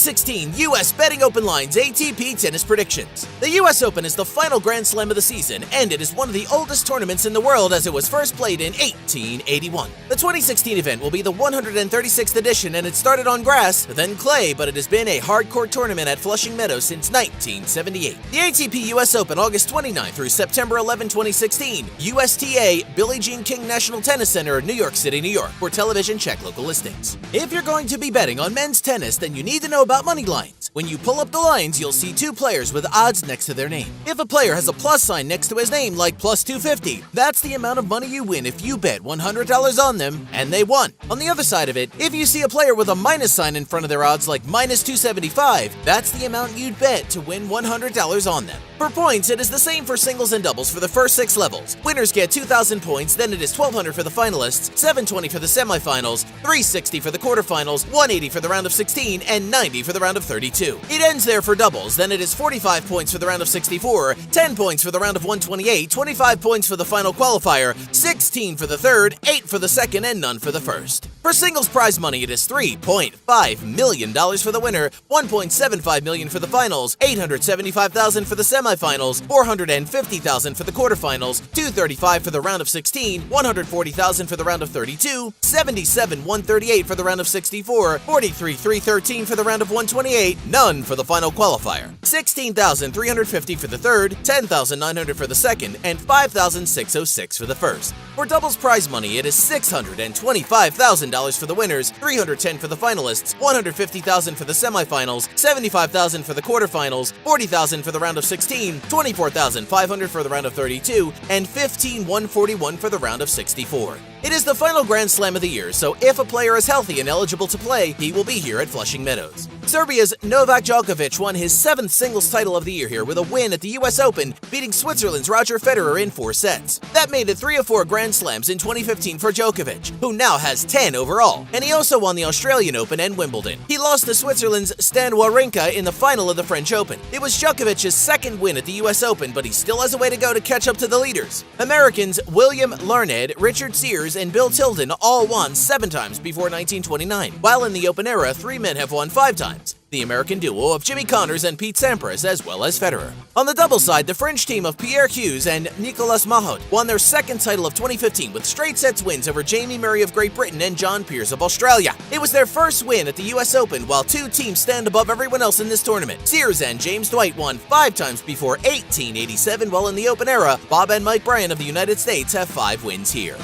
2016 U.S. Betting Open Lines ATP Tennis Predictions. The U.S. Open is the final Grand Slam of the season, and it is one of the oldest tournaments in the world as it was first played in 1881. The 2016 event will be the 136th edition, and it started on grass, then clay, but it has been a hard-court tournament at Flushing Meadows since 1978. The ATP U.S. Open, August 29 through September 11, 2016. USTA, Billie Jean King National Tennis Center, New York City, New York. For television, check local listings. If you're going to be betting on men's tennis, then you need to know about money lines. When you pull up the lines, you'll see two players with odds next to their name. If a player has a plus sign next to his name, like plus 250, that's the amount of money you win if you bet $100 on them and they won. On the other side of it, if you see a player with a minus sign in front of their odds, like minus 275, that's the amount you'd bet to win $100 on them. For points, it is the same for singles and doubles for the first 6 levels. Winners get 2,000 points, then it is 1,200 for the finalists, 720 for the semifinals, 360 for the quarterfinals, 180 for the round of 16, and 90 for the round of 32. It ends there for doubles, then it is 45 points for the round of 64, 10 points for the round of 128, 25 points for the final qualifier, 16 for the third, 8 for the second, and none for the first. For singles prize money, it is $3.5 million for the winner, $1.75 million for the finals, $875,000 for the semifinals, $450,000 for the quarterfinals, $235,000 for the round of 16, $140,000 for the round of 32, $77,138 for the round of 64, $43,313 for the round of 128, none for the final qualifier, $16,350 for the third, $10,900 for the second, and $5,606 for the first. For doubles prize money, it is $625,000 for the winners, $310,000 for the finalists, $150,000 for the semifinals, $75,000 for the quarterfinals, $40,000 for the round of 16, $24,500 for the round of 32, and $15,141 for the round of 64. It is the final Grand Slam of the year, so if a player is healthy and eligible to play, he will be here at Flushing Meadows. Serbia's Novak Djokovic won his 7th singles title of the year here with a win at the U.S. Open, beating Switzerland's Roger Federer in 4 sets. That made it 3 of 4 Grand Slams in 2015 for Djokovic, who now has 10 overall. And he also won the Australian Open and Wimbledon. He lost to Switzerland's Stan Wawrinka in the final of the French Open. It was Djokovic's 2nd win at the U.S. Open, but he still has a way to go to catch up to the leaders. Americans William Larned, Richard Sears, and Bill Tilden all won 7 times before 1929, while in the Open era, 3 men have won 5 times. The American duo of Jimmy Connors and Pete Sampras, as well as Federer. On the doubles side, the French team of Pierre Hughes and Nicolas Mahut won their 2nd title of 2015 with straight sets wins over Jamie Murray of Great Britain and John Peers of Australia. It was their first win at the U.S. Open, while 2 teams stand above everyone else in this tournament. Sears and James Dwight won 5 times before 1887, while in the Open era, Bob and Mike Bryan of the United States have 5 wins here.